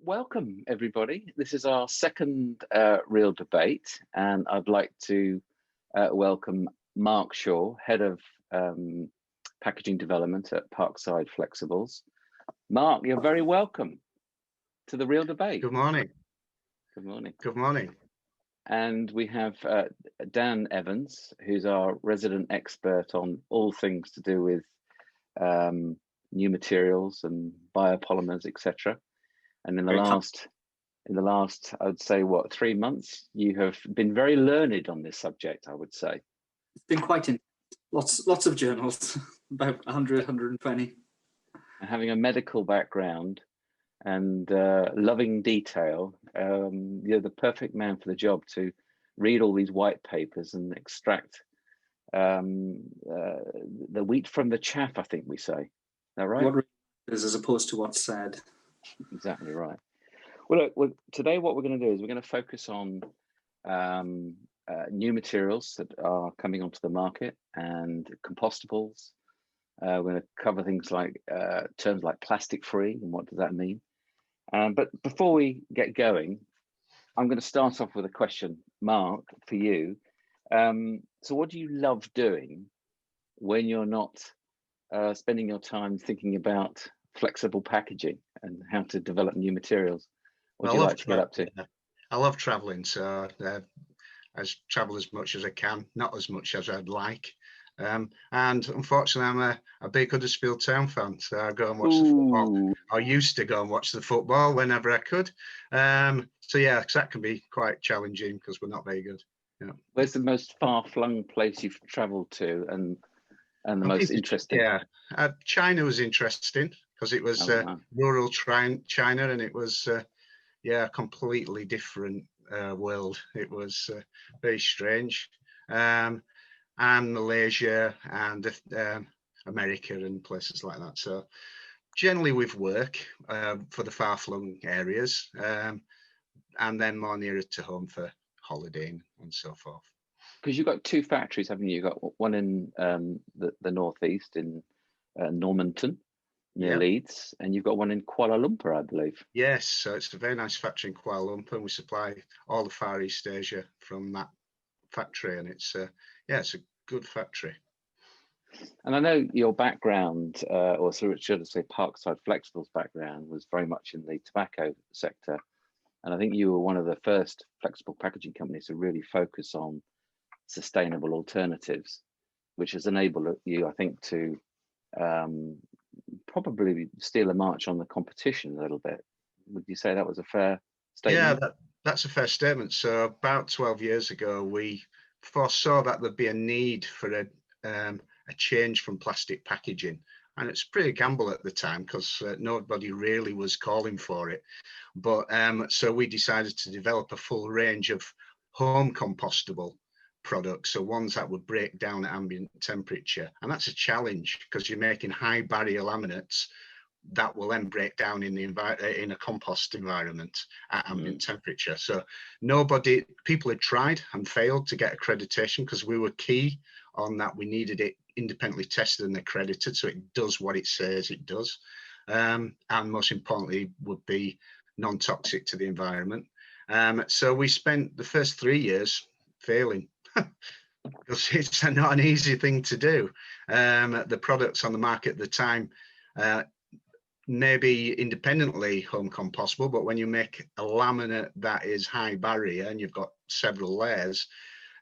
Welcome, everybody. This is our second real debate, and I'd like to welcome Mark Shaw, Head of Packaging Development at Parkside Flexibles. Mark, you're very welcome to the real debate. Good morning. Good morning. Good morning. And we have Dan Evans, who's our resident expert on all things to do with new materials and biopolymers, etc. And in the last, I would say, what, 3 months, you have been very learned on this subject, I would say. It's been quite intense. Lots of journals, about 100, 120. And having a medical background and loving detail, you're the perfect man for the job to read all these white papers and extract the wheat from the chaff, I think we say. Is that right? What is as opposed to what's said. Exactly right. Well, look, today what we're going to do is we're going to focus on new materials that are coming onto the market and compostables. We're going to cover things like terms like plastic free and what does that mean. But before we get going, I'm going to start off with a question, Mark, for you. So what do you love doing when you're not spending your time thinking about flexible packaging and how to develop new materials? What do you like to get up to? I love traveling, so I travel as much as I can, not as much as I'd like. And unfortunately, I'm a big Huddersfield Town fan, so I go and watch the football. I used to go and watch the football whenever I could. So yeah, that can be quite challenging because we're not very good. Yeah. Where's the most far-flung place you've travelled to, and the most interesting? Yeah, China was interesting because it was rural China, and it was a completely different world. It was very strange. And Malaysia and America and places like that. So generally with work for the far-flung areas, and then more nearer to home for holidaying and so forth. Because you've got two factories, haven't you? You've got one in the northeast in Normanton, near Leeds, and you've got one in Kuala Lumpur, I believe. Yes, so it's a very nice factory in Kuala Lumpur, and we supply all the Far East Asia from that factory, and it's a good factory. And I know your background, or should I say Parkside Flexibles background, was very much in the tobacco sector. And I think you were one of the first flexible packaging companies to really focus on sustainable alternatives, which has enabled you, I think, to probably steal a march on the competition a little bit. Would you say that was a fair statement? Yeah, that's a fair statement. So about 12 years ago, we foresaw that there'd be a need for a change from plastic packaging. And it's pretty gamble at the time because nobody really was calling for it. But so we decided to develop a full range of home compostable products, so ones that would break down at ambient temperature. And that's a challenge because you're making high barrier laminates that will then break down in a compost environment at ambient temperature. So people had tried and failed to get accreditation because we were key on that. We needed it independently tested and accredited so it does what it says it does, and most importantly would be non-toxic to the environment. So we spent the first 3 years failing because it's not an easy thing to do. The products on the market at the time maybe independently home compostable, but when you make a laminate that is high barrier and you've got several layers,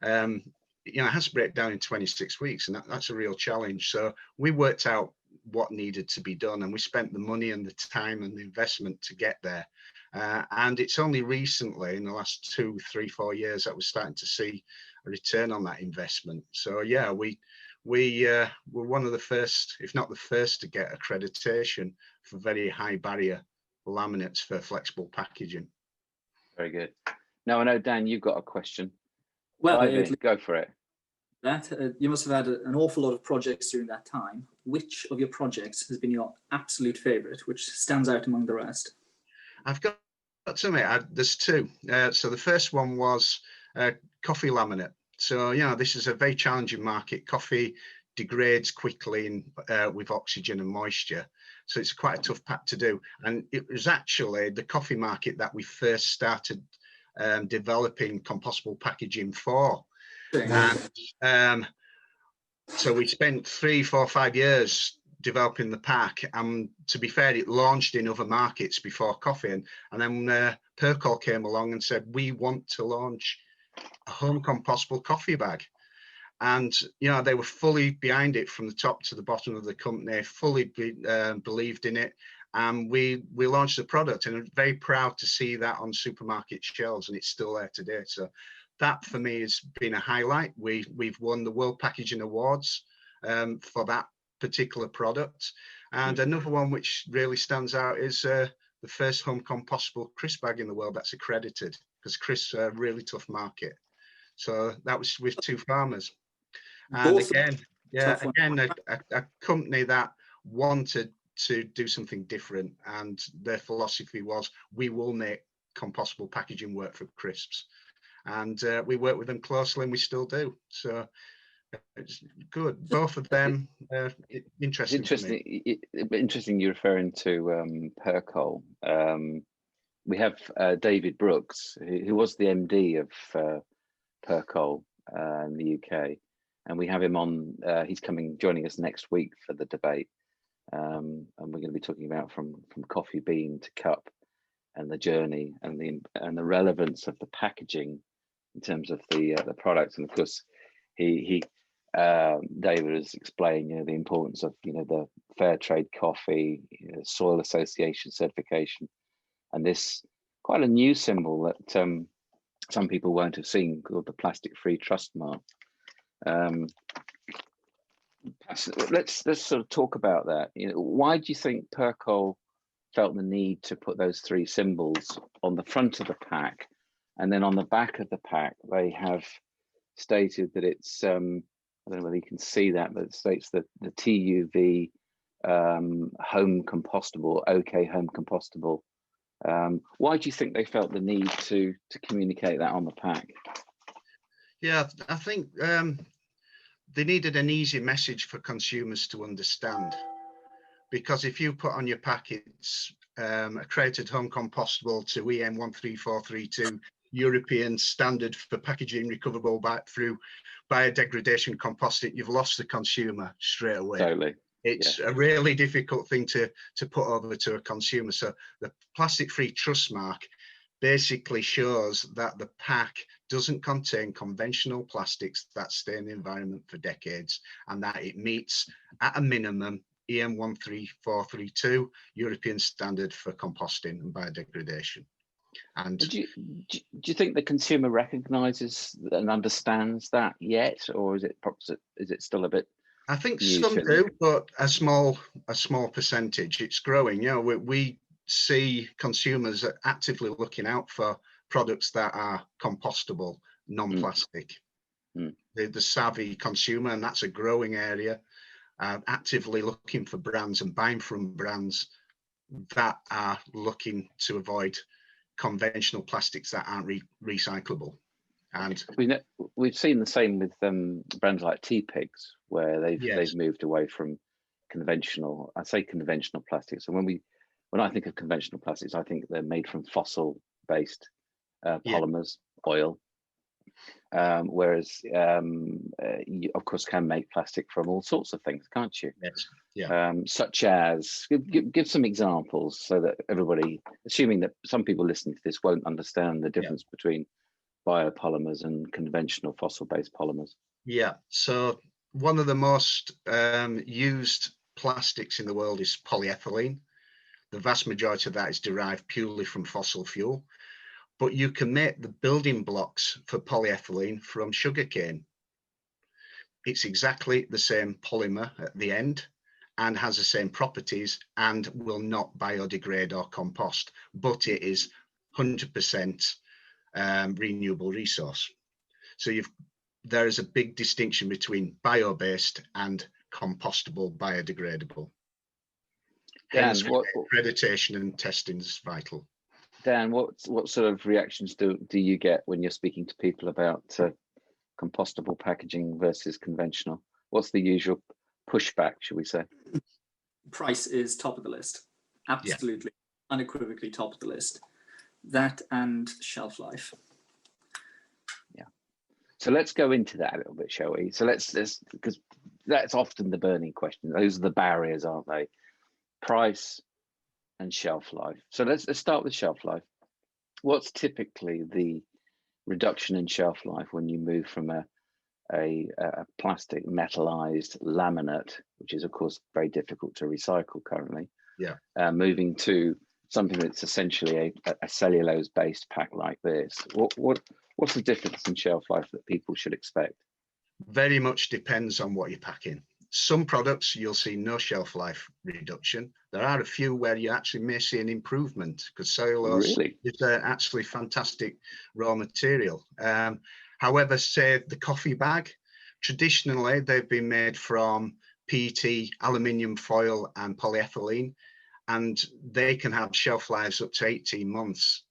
it has to break down in 26 weeks, and that's a real challenge. So we worked out what needed to be done, and we spent the money and the time and the investment to get there. And it's only recently, in the last 2, 3, 4 years, that we're starting to see a return on that investment. So yeah, we were one of the first, if not the first, to get accreditation for very high barrier laminates for flexible packaging. Very good. Now I know, Dan, you've got a question. Well, go for it. You must have had an awful lot of projects during that time. Which of your projects has been your absolute favorite, which stands out among the rest? I've got to admit, there's two. So the first one was coffee laminate. So, this is a very challenging market. Coffee degrades quickly with oxygen and moisture. So it's quite a tough pack to do. And it was actually the coffee market that we first started developing compostable packaging for. And so we spent 3, 4, 5 years developing the pack, and to be fair, it launched in other markets before coffee, and then Percol came along and said, we want to launch a home compostable coffee bag. And they were fully behind it from the top to the bottom of the company, fully believed in it, and we launched the product, and I'm very proud to see that on supermarket shelves, and it's still there today. So that for me has been a highlight. We've won the World Packaging Awards for that particular product. And another one which really stands out is the first home compostable crisp bag in the world that's accredited, because crisps are a really tough market. So that was with 2 farmers. And again, a company that wanted to do something different, and their philosophy was, we will make compostable packaging work for crisps. And we work with them closely, and we still do. So it's good. Both of them interesting. Interesting you're referring to Percol. We have David Brooks, who was the MD of Percol in the UK, and we have him on. He's joining us next week for the debate, and we're going to be talking about from coffee bean to cup, and the journey and the relevance of the packaging in terms of the products. And of course, David has explained the importance of the fair trade coffee, soil association certification, and this quite a new symbol that some people won't have seen, called the plastic free trust mark. Let's sort of talk about that. Why do you think Percol felt the need to put those 3 symbols on the front of the pack, and then on the back of the pack they have stated that it's I don't know whether you can see that, but it states that the TUV home compostable, OK home compostable. Why do you think they felt the need to communicate that on the pack? Yeah, I think they needed an easy message for consumers to understand, because if you put on your packets accredited home compostable to EN 13432, European standard for packaging recoverable through biodegradation composting, you've lost the consumer straight away. Totally. It's a really difficult thing to put over to a consumer. So the plastic free trust mark basically shows that the pack doesn't contain conventional plastics that stay in the environment for decades, and that it meets at a minimum EN 13432, European standard for composting and biodegradation. And do you think the consumer recognises and understands that yet, or is it still a bit? I think some do, but a small percentage. It's growing. We see consumers are actively looking out for products that are compostable, non-plastic. The savvy consumer, and that's a growing area, actively looking for brands and buying from brands that are looking to avoid conventional plastics that aren't recyclable. And we've seen the same with brands like Teapigs, where they've moved away from conventional. I say conventional plastics, and when I think of conventional plastics, I think they're made from fossil-based polymers, oil. Whereas you of course can make plastic from all sorts of things, can't you? Yes. Yeah. Such as give some examples, so that everybody, assuming that some people listening to this won't understand the difference between biopolymers and conventional fossil-based polymers. Yeah. So one of the most used plastics in the world is polyethylene. The vast majority of that is derived purely from fossil fuel. But you can make the building blocks for polyethylene from sugarcane. It's exactly the same polymer at the end and has the same properties and will not biodegrade or compost, but it is 100% renewable resource. So there is a big distinction between bio-based and compostable, biodegradable. Hence, accreditation and testing is vital. Dan, what sort of reactions do you get when you're speaking to people about compostable packaging versus conventional? What's the usual pushback, should we say? Price is top of the list. Absolutely, unequivocally top of the list. That and shelf life. So let's go into that a little bit, shall we? So let's because that's often the burning question. Those are the barriers, aren't they? Price and shelf life. So let's start with shelf life. What's typically the reduction in shelf life when you move from a plastic metallized laminate, which is of course very difficult to recycle currently, moving to something that's essentially a cellulose based pack like this? What's the difference in shelf life that people should expect? Very much depends on what you're packing. Some products you'll see no shelf life reduction. There are a few where you actually may see an improvement, because cellulose is actually fantastic raw material. However, say the coffee bag, traditionally they've been made from PET, aluminium foil and polyethylene, and they can have shelf lives up to 18 months.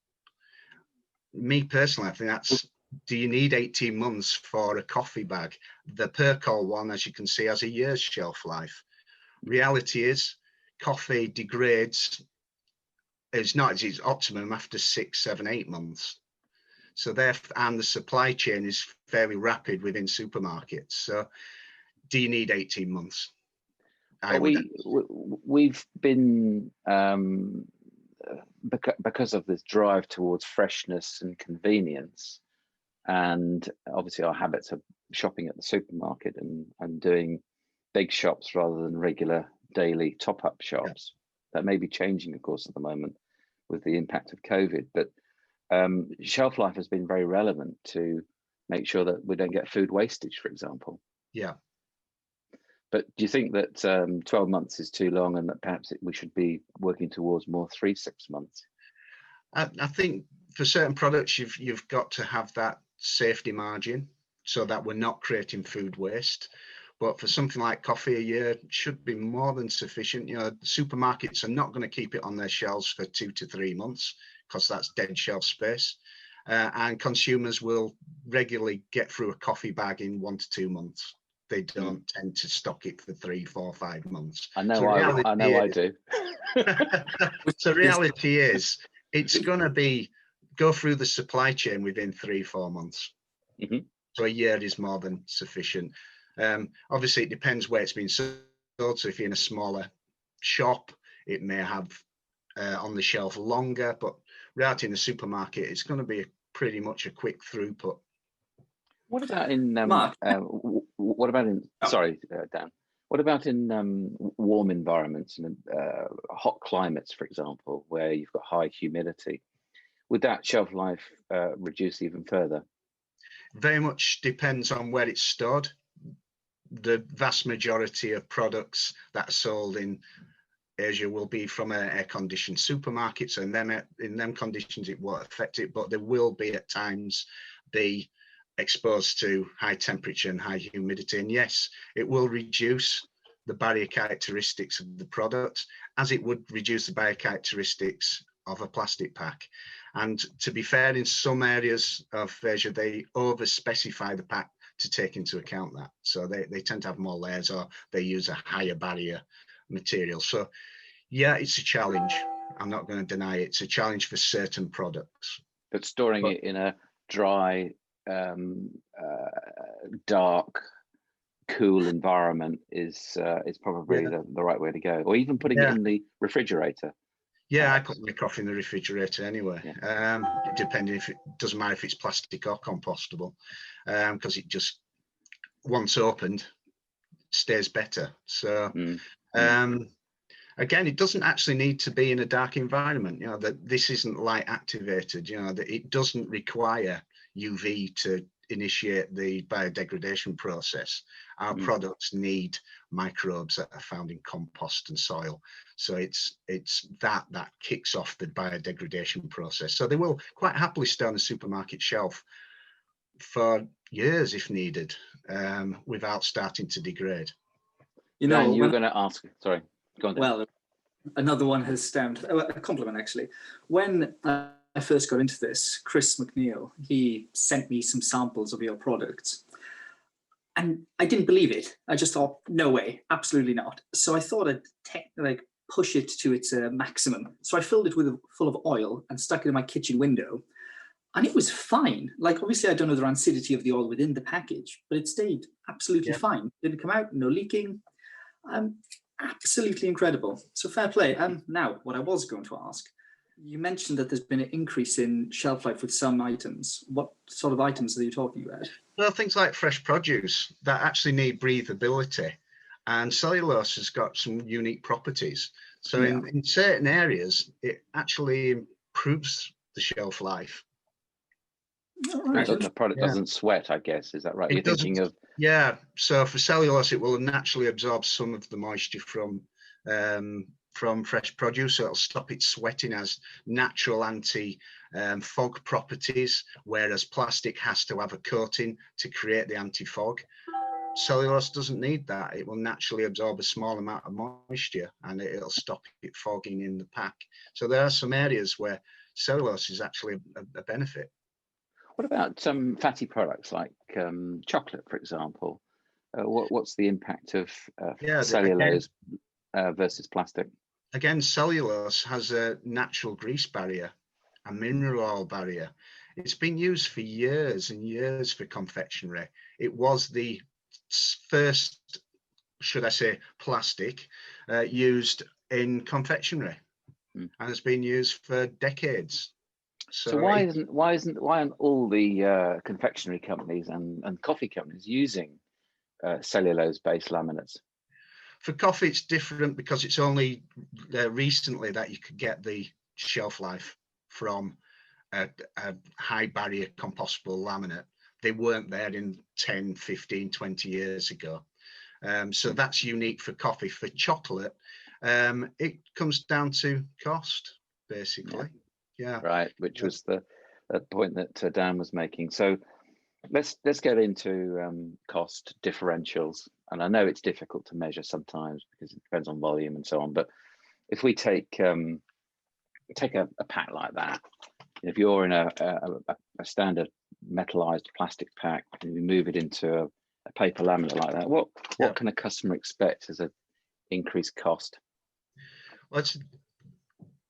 Me personally, I think that's, do you need 18 months for a coffee bag? The Percol one, as you can see, has a year's shelf life. Reality is, coffee degrades, it's not at its optimum after 6, 7, 8 months. So therefore, and the supply chain is fairly rapid within supermarkets. So do you need 18 months? We've been, because of this drive towards freshness and convenience, and obviously our habits of shopping at the supermarket and doing big shops rather than regular daily top-up shops. That may be changing, of course, at the moment with the impact of COVID, but shelf life has been very relevant to make sure that we don't get food wastage, for example. Yeah. But do you think that 12 months is too long, and that perhaps we should be working towards more 3-6 months? I think for certain products, you've got to have that safety margin so that we're not creating food waste. But for something like coffee, a year should be more than sufficient. You know, supermarkets are not going to keep it on their shelves for 2 to 3 months because that's dead shelf space. And consumers will regularly get through a coffee bag in 1 to 2 months. They don't tend to stock it for 3, 4, 5 months. I know, I do. So reality is, it's going to go through the supply chain within 3, 4 months. So a year is more than sufficient. Obviously, it depends where it's been sold. So if you're in a smaller shop, it may have on the shelf longer. But reality in the supermarket, it's going to be pretty much a quick throughput. What about in Mark? What about in? Sorry, Dan. What about in warm environments and hot climates, for example, where you've got high humidity? Would that shelf life reduce even further? Very much depends on where it's stored. The vast majority of products that are sold in Asia will be from an air-conditioned supermarket, so in them conditions it won't affect it, but there will be at times be exposed to high temperature and high humidity, and yes, it will reduce the barrier characteristics of the product as it would reduce the barrier characteristics of a plastic pack. And to be fair, in some areas of Asia they over specify the pack to take into account that, so they tend to have more layers, or they use a higher barrier material. So yeah, it's a challenge. I'm not going to deny it. It's a challenge for certain products, but storing it in a dry, dark, cool environment is probably the right way to go, or even putting it in the refrigerator. I put my coffee in the refrigerator anyway. Depending, if it doesn't matter if it's plastic or compostable, because it just, once opened, stays better. So again, it doesn't actually need to be in a dark environment. You know, that this isn't light activated. You know, that it doesn't require UV to initiate the biodegradation process. Our products need microbes that are found in compost and soil. So it's that kicks off the biodegradation process. So they will quite happily stay on the supermarket shelf for years if needed, without starting to degrade. You know, you were going to ask. Sorry, go on. Well, another one has stemmed, a compliment actually. When I first got into this, Chris McNeil, he sent me some samples of your products. And I didn't believe it. I just thought, no way, absolutely not. So I thought I'd push it to its maximum. So I filled it full of oil and stuck it in my kitchen window. And it was fine. Like, obviously, I don't know the rancidity of the oil within the package, but it stayed absolutely fine. Didn't come out, no leaking. Absolutely incredible. So fair play. Now, what I was going to ask, you mentioned that there's been an increase in shelf life with some items. What sort of items are you talking about? Well, things like fresh produce that actually need breathability, and cellulose has got some unique properties. So in certain areas, it actually improves the shelf life. Right. The product doesn't sweat, I guess. Is that right? You're thinking of... Yeah. So for cellulose, it will naturally absorb some of the moisture from fresh produce. So it'll stop it sweating, as natural anti-fog properties, whereas plastic has to have a coating to create the anti-fog. Cellulose doesn't need that. It will naturally absorb a small amount of moisture and it'll stop it fogging in the pack. So there are some areas where cellulose is actually a benefit. What about fatty products like chocolate, for example? What's the impact of cellulose versus plastic? Again, cellulose has a natural grease barrier, a mineral oil barrier. It's been used for years and years for confectionery. It was the first, should I say, plastic used in confectionery, and has been used for decades. So why aren't all the confectionery companies and coffee companies using cellulose-based laminates? For coffee, it's different because it's only recently that you could get the shelf life from a high barrier compostable laminate. They weren't there in 10, 15, 20 years ago. So that's unique for coffee. For chocolate, it comes down to cost, basically. Yeah. Right, which was the point that Dan was making. So let's get into cost differentials. And I know it's difficult to measure sometimes because it depends on volume and so on. But if we take a pack like that, if you're in a standard metallized plastic pack and you move it into a paper laminate like that, what can a customer expect as an increased cost? Well,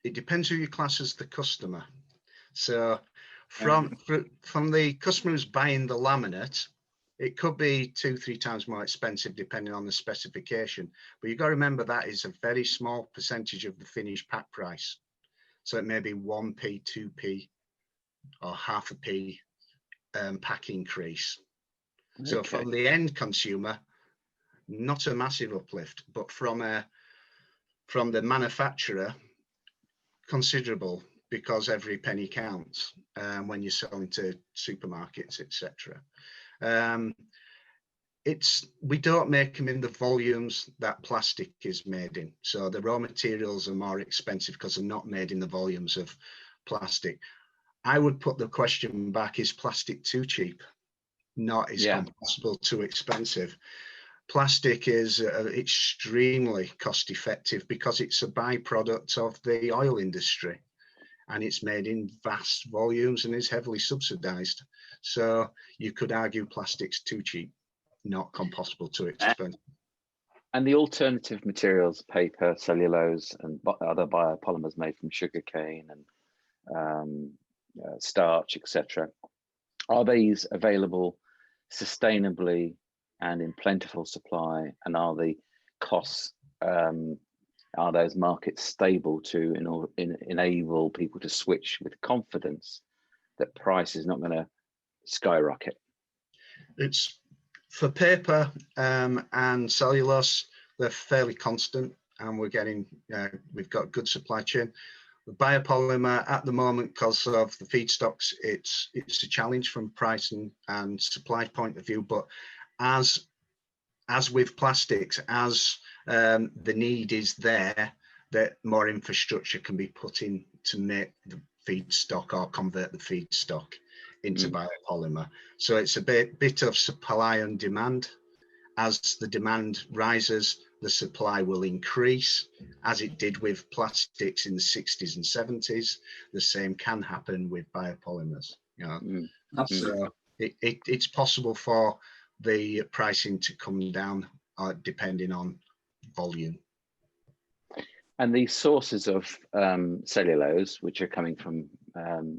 it depends who you class as the customer. So from the customer who's buying the laminate, it could be 2-3 times more expensive depending on the specification. But you've got to remember that is a very small percentage of the finished pack price. So it may be 1p, 2p, or half a p pack increase. Okay. So from the end consumer, not a massive uplift, but from the manufacturer, considerable, because every penny counts when you're selling to supermarkets, etc. We don't make them in the volumes that plastic is made in. So the raw materials are more expensive because they're not made in the volumes of plastic. I would put the question back, is plastic too cheap? Not, is compostable too expensive? Plastic is extremely cost effective because it's a byproduct of the oil industry and it's made in vast volumes and is heavily subsidized. So you could argue plastic's too cheap, not compostable too expensive. And the alternative materials, paper, cellulose, and other biopolymers made from sugarcane and starch, etc., are these available sustainably and in plentiful supply? And are the costs, are those markets stable to enable people to switch with confidence that price is not going to skyrocket? It's for paper and cellulose, they're fairly constant, and we've got good supply chain. The biopolymer at the moment, because of the feedstocks, it's a challenge from price and supply point of view. But as with plastics, as the need is there, that more infrastructure can be put in to make the feedstock or convert the feedstock into biopolymer. So it's a bit of supply and demand. As the demand rises, the supply will increase, as it did with plastics in the 60s and 70s. The same can happen with biopolymers. So it's possible for the pricing to come down depending on volume. And these sources of cellulose, which are coming from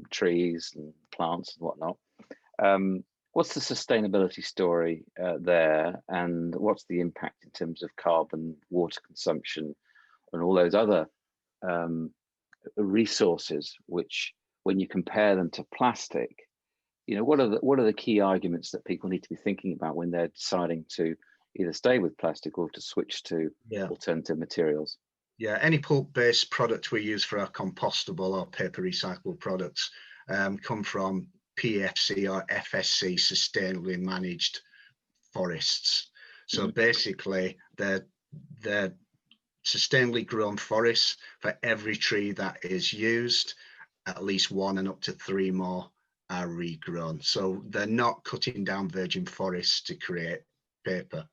trees and plants and whatnot, what's the sustainability story there, and what's the impact in terms of carbon, water consumption, and all those other resources, which, when you compare them to plastic, what are the key arguments that people need to be thinking about when they're deciding to either stay with plastic or to switch to alternative materials? Yeah, any pulp-based product we use for our compostable or paper recyclable products come from PFC or FSC, sustainably managed forests. So basically, they're sustainably grown forests. For every tree that is used, at least 1 and up to 3 more are regrown. So they're not cutting down virgin forests to create paper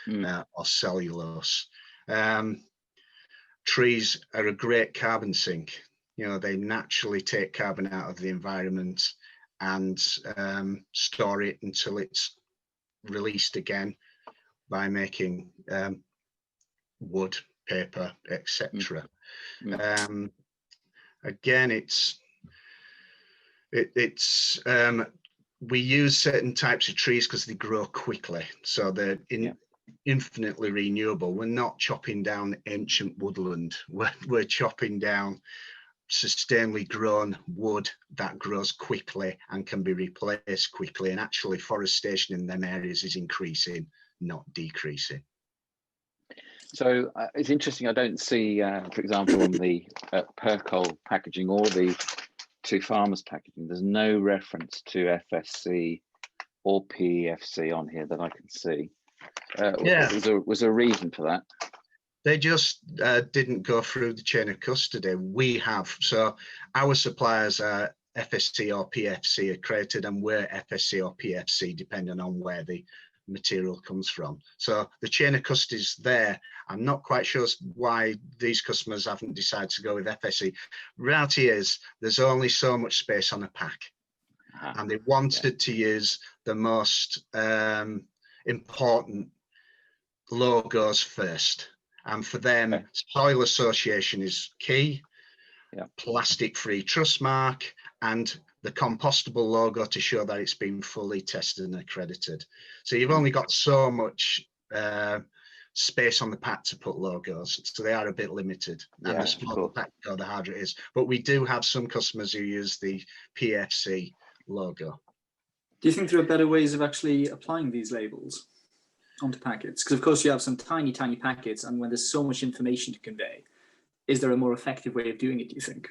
or cellulose. Trees are a great carbon sink. They naturally take carbon out of the environment and store it until it's released again by making wood, paper, etc. Again, we use certain types of trees because they grow quickly, so they're infinitely renewable. We're not chopping down ancient woodland. We're chopping down sustainably grown wood that grows quickly and can be replaced quickly. And actually, forestation in them areas is increasing, not decreasing. So it's interesting. I don't see, for example, on the Percol packaging or the To Farmers packaging, there's no reference to FSC or PFC on here that I can see. Was there a reason for that? They just didn't go through the chain of custody. We have. So our suppliers are FSC or PFC accredited, and we're FSC or PFC depending on where the material comes from. So the chain of custody is there. I'm not quite sure why these customers haven't decided to go with FSC. Reality is there's only so much space on a pack, and they wanted to use the most important logos first. And for them, soil association is key, plastic-free trust mark, and the compostable logo to show that it's been fully tested and accredited. So you've only got so much space on the pack to put logos, so they are a bit limited. And the smaller the pack go, the harder it is. But we do have some customers who use the PFC logo. Do you think there are better ways of actually applying these labels onto packets? Because of course you have some tiny packets, and when there's so much information to convey, is there a more effective way of doing it, do you think?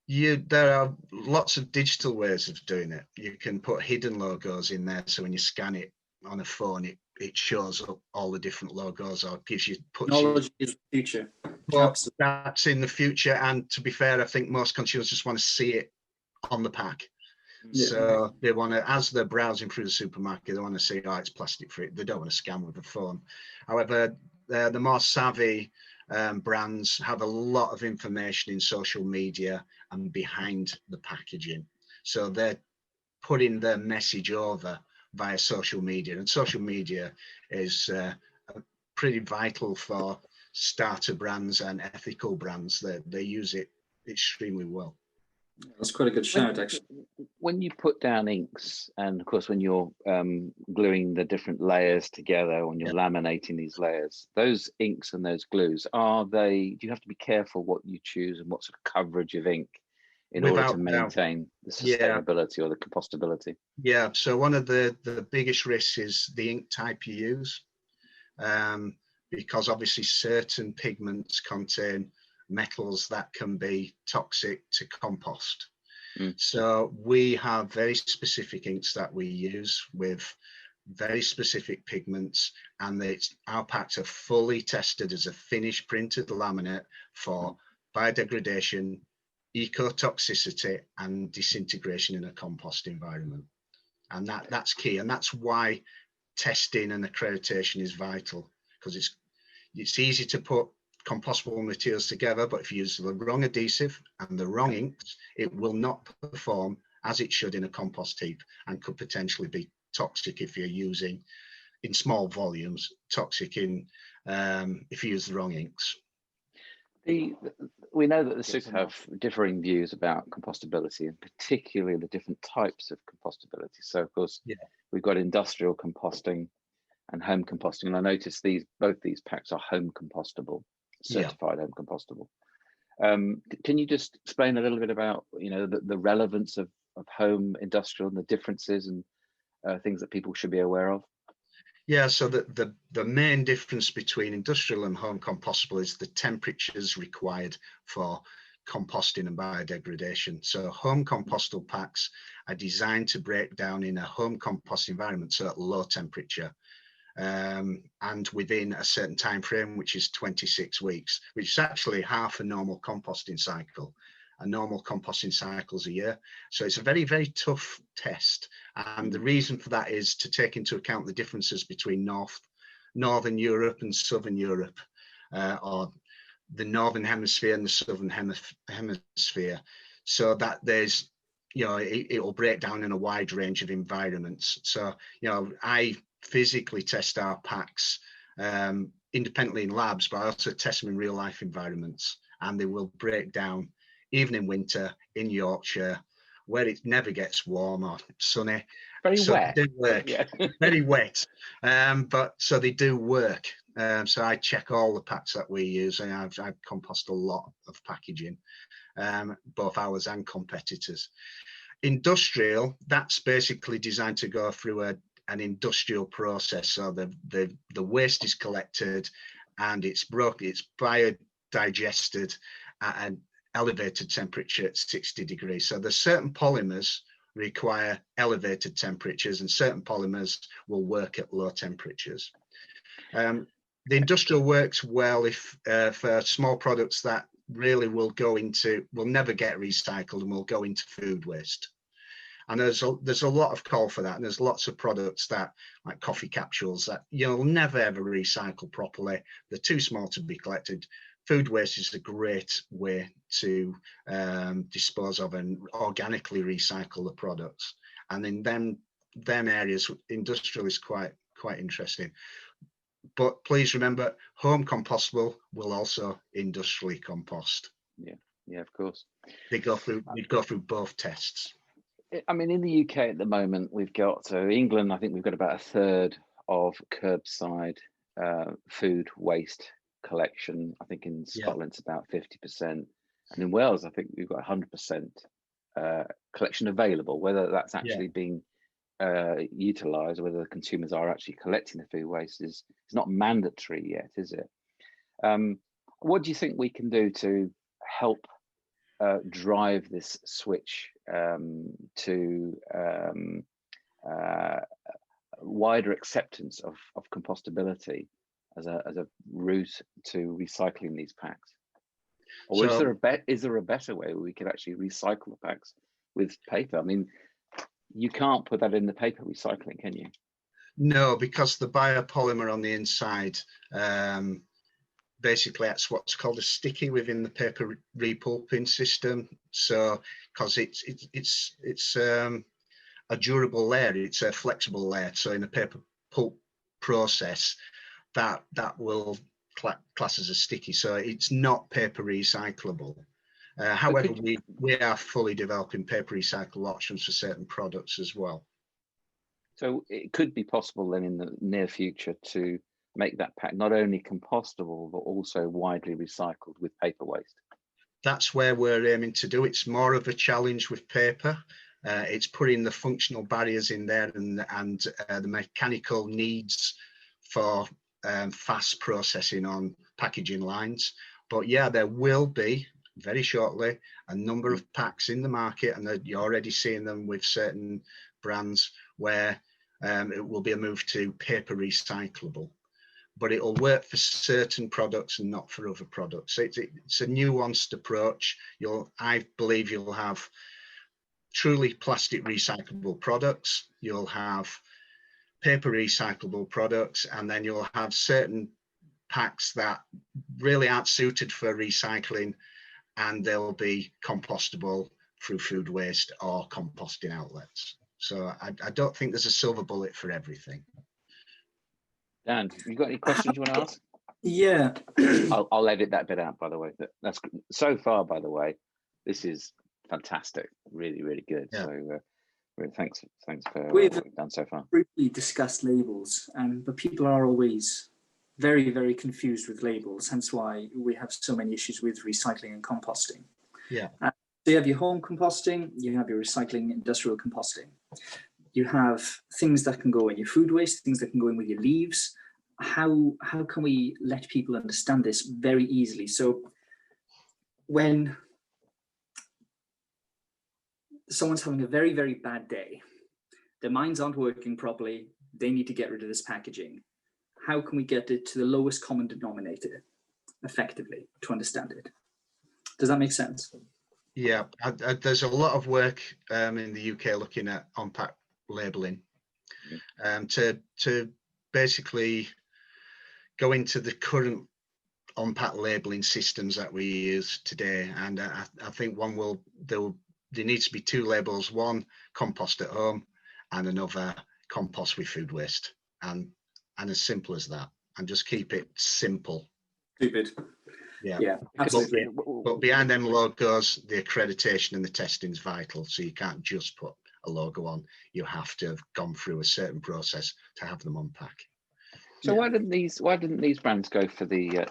There are lots of digital ways of doing it. You can put hidden logos in there, so when you scan it on a phone, it shows up all the different logos, or gives you technology is the future. But that's in the future, and to be fair, I think most consumers just want to see it on the pack. So they want to, as they're browsing through the supermarket, they want to see, oh, it's plastic free. They don't want to scan with a phone. However, the more savvy brands have a lot of information in social media and behind the packaging. So they're putting their message over via social media, and social media is pretty vital for starter brands and ethical brands. They use it extremely well. That's quite a good shout, actually. When you put down inks, and of course when you're gluing the different layers together, when you're laminating these layers, those inks and those glues, do you have to be careful what you choose and what sort of coverage of ink in order to maintain the sustainability or the compostability? Yeah, so one of the biggest risks is the ink type you use, because obviously certain pigments contain metals that can be toxic to compost. So we have very specific inks that we use with very specific pigments, and our packs are fully tested as a finished printed laminate for biodegradation, ecotoxicity, and disintegration in a compost environment. And that's key, and that's why testing and accreditation is vital, because it's easy to put compostable materials together, but if you use the wrong adhesive and the wrong inks, it will not perform as it should in a compost heap and could potentially be toxic if you're using in small volumes, toxic in if you use the wrong inks. We know that the SIGs have differing views about compostability, and particularly the different types of compostability. So of course, we've got industrial composting and home composting. And I noticed both these packs are home compostable, certified home compostable. Can you just explain a little bit about, the relevance of home industrial and the differences and things that people should be aware of? Yeah, so the main difference between industrial and home compostable is the temperatures required for composting and biodegradation. So home compostable packs are designed to break down in a home compost environment, so at low temperature, and within a certain time frame, which is 26 weeks, which is actually half a normal composting cycle. A normal composting cycle's a year. So it's a very, very tough test. And the reason for that is to take into account the differences between Northern Europe and Southern Europe, or the Northern Hemisphere and the Southern Hemisphere. So that there's, it will break down in a wide range of environments. So, I physically test our packs independently in labs, but I also test them in real life environments, and they will break down even in winter in Yorkshire, where it never gets warm or sunny. Very wet. They do work. Yeah. Very wet. But so they do work. So I check all the packs that we use, and I've compost a lot of packaging, both ours and competitors. Industrial, that's basically designed to go through an industrial process. So the waste is collected and it's broken, it's biodigested at an elevated temperature at 60 degrees. So there's certain polymers require elevated temperatures, and certain polymers will work at low temperatures. The industrial works well if for small products that really will never get recycled and will go into food waste. And there's a lot of call for that, and there's lots of products that, like coffee capsules, that you'll never ever recycle properly. They're too small to be collected. Food waste is a great way to dispose of and organically recycle the products. And in them areas, industrial is quite interesting. But please remember, home compostable will also industrially compost. Yeah, of course. We go through both tests. I mean, in the UK at the moment, England, I think we've got about a third of curbside food waste collection. I think in Scotland it's about 50%, and in Wales I think we've got 100% collection available. Whether that's actually being utilised, whether the consumers are actually collecting the food waste is not mandatory yet, is it? What do you think we can do to help drive this switch to wider acceptance of compostability as a route to recycling these packs? Or is there a better way where we could actually recycle the packs with paper? I mean, you can't put that in the paper recycling, can you? No, because the biopolymer on the inside basically that's what's called a sticky within the paper repulping system. So because it's a durable layer, it's a flexible layer. So in a paper pulp process, that will class as a sticky. So it's not paper recyclable. However, we are fully developing paper recyclable options for certain products as well. So it could be possible then in the near future to make that pack not only compostable, but also widely recycled with paper waste. That's where we're aiming to do. It's more of a challenge with paper. It's putting the functional barriers in there and the mechanical needs for fast processing on packaging lines. But yeah, there will be very shortly a number of packs in the market, and you're already seeing them with certain brands where it will be a move to paper recyclable. But it'll work for certain products and not for other products. So it's a nuanced approach. I believe you'll have truly plastic recyclable products. You'll have paper recyclable products, and then you'll have certain packs that really aren't suited for recycling, and they'll be compostable through food waste or composting outlets. So I don't think there's a silver bullet for everything. Dan, you got any questions you want to ask? Yeah. I'll edit that bit out, by the way. That's so far, by the way, this is fantastic. Really, really good. Yeah. So really thanks for We've what we've done so far. briefly discussed labels, but people are always very, very confused with labels, hence why we have so many issues with recycling and composting. Yeah. So you have your home composting, you have your recycling, industrial composting. You have things that can go in your food waste, things that can go in with your leaves. How can we let people understand this very easily? So when someone's having a very, very bad day, their minds aren't working properly, they need to get rid of this packaging. How can we get it to the lowest common denominator effectively to understand it? Does that make sense? Yeah, there's a lot of work in the UK looking at on-pack labelling to basically go into the current on-pack labelling systems that we use today. And I think there needs to be two labels, one compost at home and another compost with food waste. And as simple as that. And just keep it simple. Stupid. Yeah, absolutely. But behind them logos, the accreditation and the testing is vital. So you can't just put a logo on. You have to have gone through a certain process to have them on pack. So why didn't these brands go for the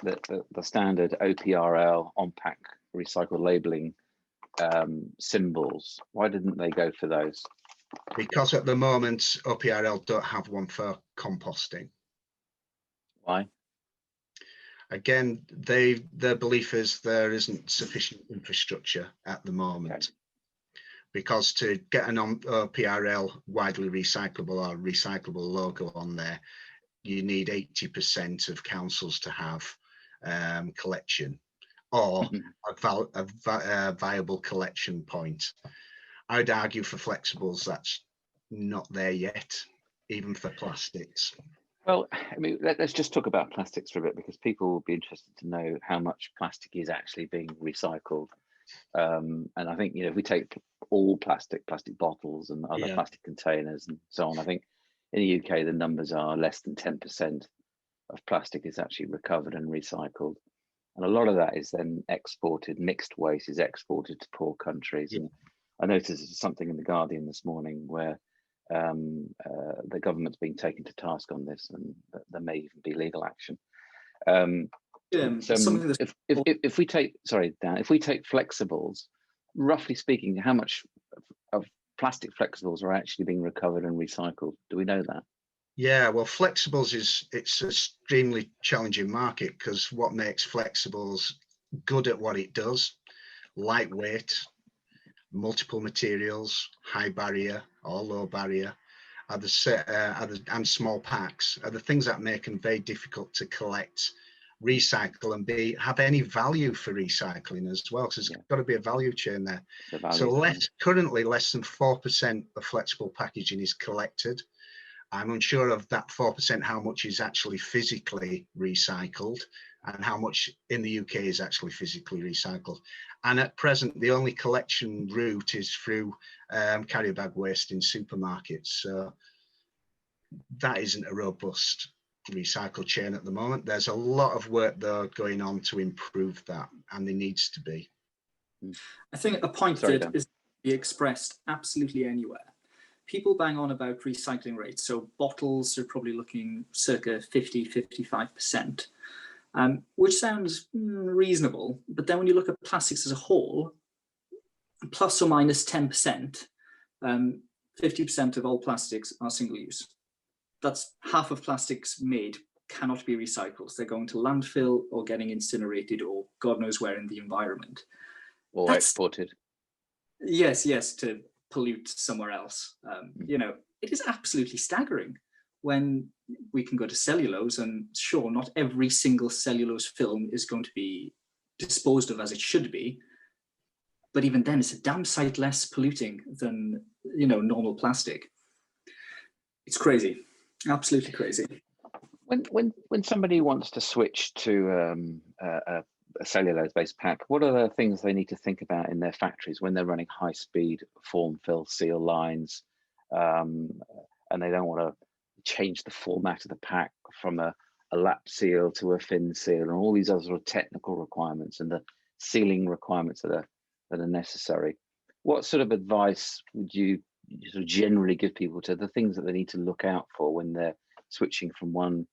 standard OPRL on-pack recycled labeling symbols? Why didn't they go for those? Because at the moment, OPRL don't have one for composting. Why? Again, their belief is there isn't sufficient infrastructure at the moment. Okay. Because to get an OPRL widely recyclable or recyclable logo on there, you need 80% of councils to have collection or a viable collection point. I'd argue for flexibles, that's not there yet, even for plastics. Well, I mean, let's just talk about plastics for a bit, because people will be interested to know how much plastic is actually being recycled. And I think, if we take all plastic bottles and other plastic containers and so on, I think in the UK, the numbers are less than 10% of plastic is actually recovered and recycled. And a lot of that is then exported, mixed waste is exported to poor countries. Yeah. And I noticed something in The Guardian this morning where the government's being taken to task on this, and there may even be legal action. If we take, sorry, Dan, if we take flexibles, roughly speaking, how much of plastic flexibles are actually being recovered and recycled? Do we know that? Yeah, well, flexibles it's an extremely challenging market, because what makes flexibles good at what it does, lightweight, multiple materials, high barrier or low barrier, and small packs are the things that make them very difficult to collect, recycle, and have any value for recycling as well, because there's got to be a value chain there. So currently less than 4% of flexible packaging is collected. I'm unsure of that 4% how much is actually physically recycled and how much in the UK is actually physically recycled. And at present, the only collection route is through carrier bag waste in supermarkets. So that isn't a robust recycle chain at the moment. There's a lot of work though going on to improve that, and there needs to be. I think a point that is be expressed absolutely anywhere. People bang on about recycling rates. So bottles are probably looking circa 50–55%, which sounds reasonable. But then when you look at plastics as a whole, plus or minus 10%, 50% of all plastics are single use. That's half of plastics made cannot be recycled. They're going to landfill or getting incinerated or God knows where in the environment. Or exported. Yes, to pollute somewhere else. It is absolutely staggering when we can go to cellulose, and sure, not every single cellulose film is going to be disposed of as it should be, but even then it's a damn sight less polluting than normal plastic. It's crazy, absolutely crazy. When somebody wants to switch to a cellulose-based pack, what are the things they need to think about in their factories when they're running high-speed form, fill, seal lines? and they don't want to change the format of the pack from a lap seal to a fin seal, and all these other sort of technical requirements and the sealing requirements that are necessary. What sort of advice would you sort of generally give people to the things that they need to look out for when they're switching from one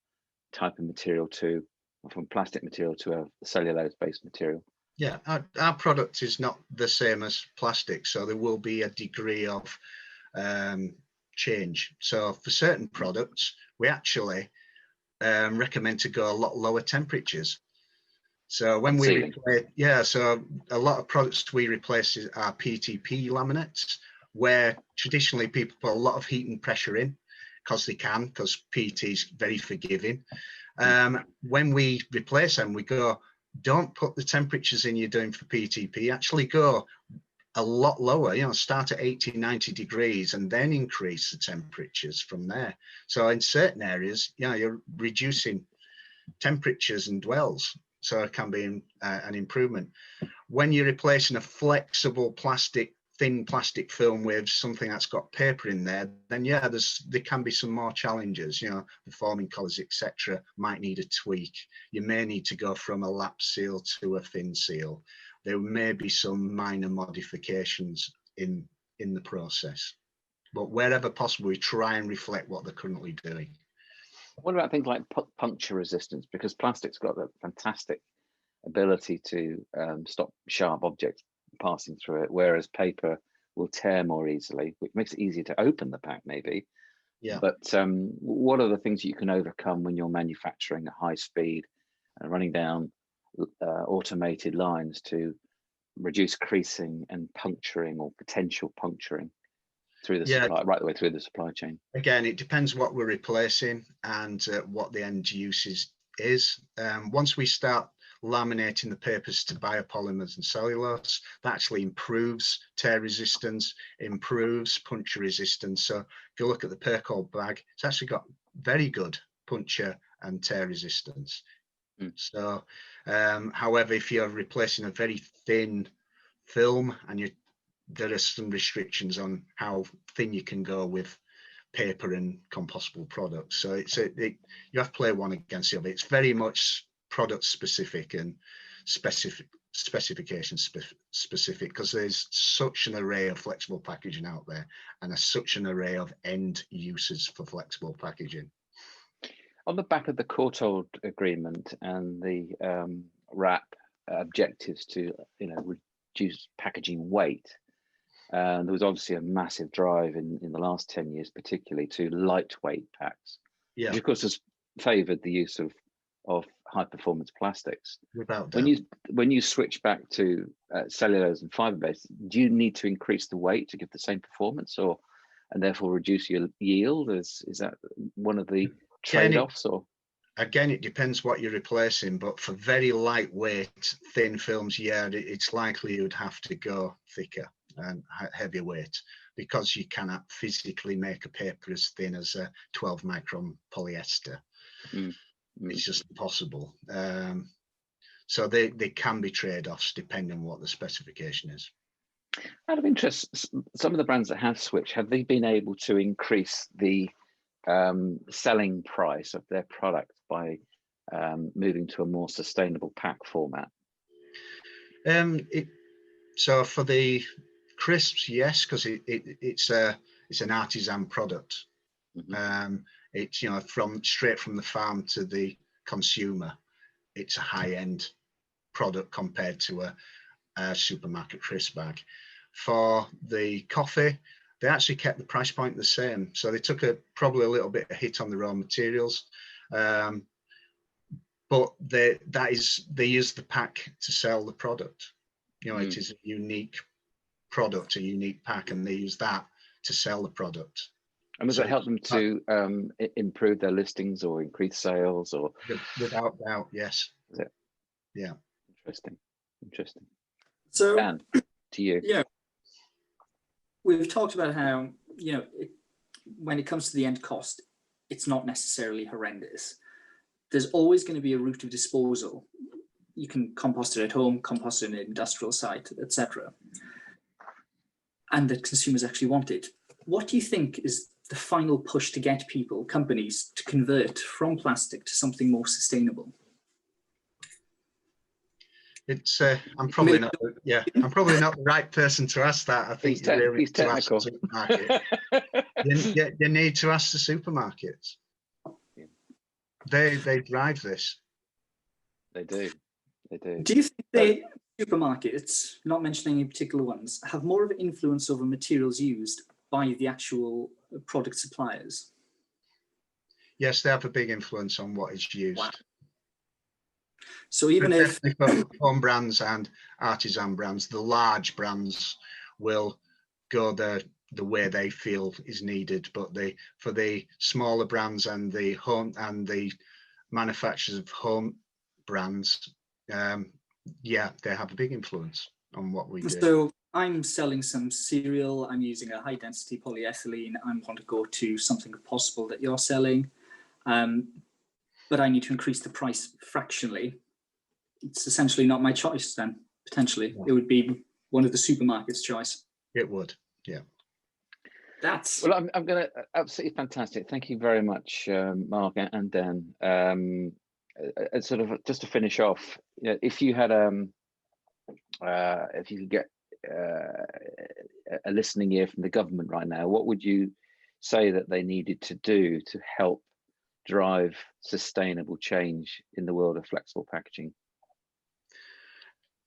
type of material to, or from plastic material to a cellulose-based material? Yeah, our product is not the same as plastic, so there will be a degree of change. So for certain products, we actually recommend to go a lot lower temperatures. So when we replace, so a lot of products we replace are PTP laminates, where traditionally people put a lot of heat and pressure in because they can, because PET is very forgiving. When we replace them, we go, don't put the temperatures in you're doing for PTP, actually go a lot lower, you know, start at 80, 90 degrees and then increase the temperatures from there. So in certain areas, you know, you're reducing temperatures and dwells. So it can be an improvement. When you're replacing a flexible plastic, thin plastic film with something that's got paper in there, then yeah, there can be some more challenges. You know, the forming colours, etc., might need a tweak. You may need to go from a lap seal to a fin seal. There may be some minor modifications in the process, but wherever possible, we try and reflect what they're currently doing. What about things like puncture resistance? Because plastic's got a fantastic ability to stop sharp objects passing through it, whereas paper will tear more easily, which makes it easier to open the pack maybe. Yeah. But what are the things that you can overcome when you're manufacturing at high speed and running down automated lines to reduce creasing and puncturing or potential puncturing through the supply, right the way through the supply chain? Again, it depends what we're replacing and what the end use is. Once we start laminating the papers to biopolymers and cellulose, that actually improves tear resistance, improves puncture resistance. So if you look at the Percol bag, it's actually got very good puncture and tear resistance. So, however, if you're replacing a very thin film and there are some restrictions on how thin you can go with paper and compostable products. So you have to play one against the other. It's very much product specific and specification specific, because there's such an array of flexible packaging out there and such an array of end uses for flexible packaging. On the back of the Courtauld agreement and the RAP objectives to, you know, reduce packaging weight, there was obviously a massive drive in the last 10 years, particularly to lightweight packs, which of course has favoured the use of high performance plastics. Without doubt. When you switch back to cellulose and fibre based, do you need to increase the weight to give the same performance, and therefore reduce your yield? Is that one of the trade-offs? Or again, it depends what you're replacing, but for very lightweight thin films, yeah, it's likely you would have to go thicker and heavier weight, because you cannot physically make a paper as thin as a 12 micron polyester. It's just impossible. So they can be trade-offs depending on what the specification is. Out of interest, some of the brands that have switched, have they been able to increase the selling price of their product by moving to a more sustainable pack format? So for the crisps, yes, because it's an artisan product. It's, you know, straight from the farm to the consumer. It's a high-end product compared to a supermarket crisp bag. For the coffee, they actually kept the price point the same. So they took probably a little bit of hit on the raw materials, but they use the pack to sell the product. You know, it is a unique product, a unique pack, and they use that to sell the product. And does it help them to improve their listings or increase sales? Or without doubt, yes. Is it? Yeah. Interesting. So, Dan, to you. Yeah, we've talked about how, you know, when it comes to the end cost, it's not necessarily horrendous. There's always going to be a route of disposal. You can compost it at home, compost it in an industrial site, etc. And the consumers actually want it. what do you think is the final push to get companies to convert from plastic to something more sustainable? It's I'm probably not the right person to ask that. I think he's technical. To ask the supermarket. you need to ask the supermarkets. They drive this. They do. Do you think the supermarkets, not mentioning any particular ones, have more of an influence over materials used by the actual product suppliers? Yes, they have a big influence on what is used. Wow. So even if home brands and artisan brands, the large brands will go the way they feel is needed, but for the smaller brands and the home and the manufacturers of home brands, yeah, they have a big influence on what we do. So I'm selling some cereal, I'm using a high density polyethylene, I want to go to something possible that you're selling, but I need to increase the price fractionally. It's essentially not my choice then, potentially. Yeah. It would be one of the supermarket's choice. It would, yeah. That's well, I'm going to absolutely fantastic. Thank you very much, Mark and Dan. Sort of just to finish off, you know, if you had if you could get a listening ear from the government right now, what would you say that they needed to do to help drive sustainable change in the world of flexible packaging?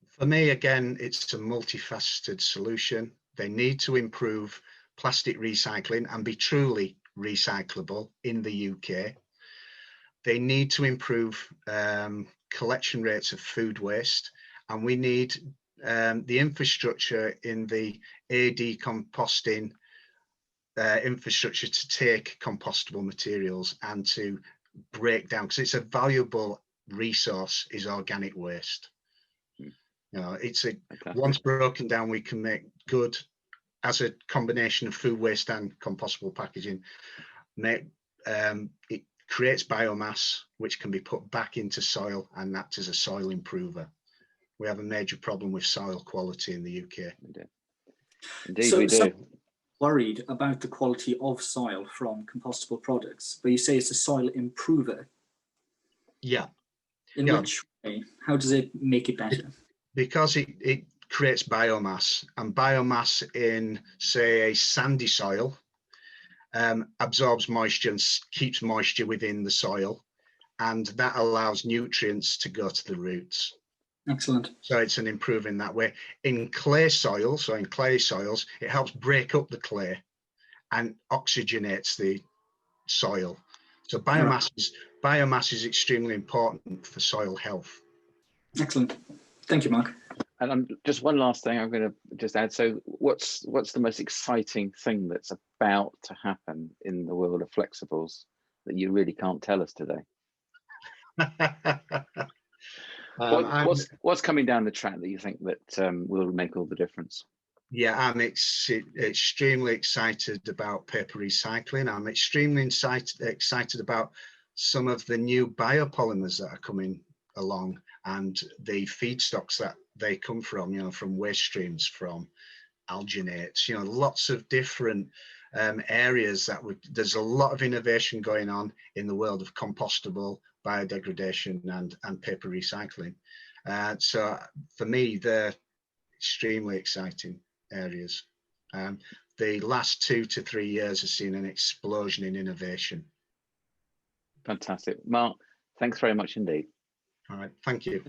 For me, again, it's a multifaceted solution. They need to improve plastic recycling and be truly recyclable in the UK. They need to improve collection rates of food waste, and we need the infrastructure in the AD composting infrastructure to take compostable materials and to break down, because it's a valuable resource, is organic waste. You know, it's once broken down, we can make good, as a combination of food waste and compostable packaging, it creates biomass which can be put back into soil and act as a soil improver. We have a major problem with soil quality in the UK. Indeed, we do. Worried about the quality of soil from compostable products, but you say it's a soil improver. Yeah. In which way? How does it make it better? Because it creates biomass, and biomass in, say, a sandy soil absorbs moisture and keeps moisture within the soil, and that allows nutrients to go to the roots. Excellent. So it's an improve in that way. In clay soils, it helps break up the clay and oxygenates the soil. So biomass is extremely important for soil health. Excellent. Thank you, Mark. And just one last thing I'm going to just add. So what's the most exciting thing that's about to happen in the world of flexibles that you really can't tell us today? What's coming down the track that you think that will make all the difference? Yeah, I'm extremely excited about paper recycling. I'm extremely excited about some of the new biopolymers that are coming along, and the feedstocks that they come from, you know, from waste streams, from alginates, you know, lots of different areas that there's a lot of innovation going on in the world of compostable, biodegradation and paper recycling. So for me, they're extremely exciting areas. The last 2 to 3 years has seen an explosion in innovation. Fantastic. Mark, thanks very much indeed. All right, thank you.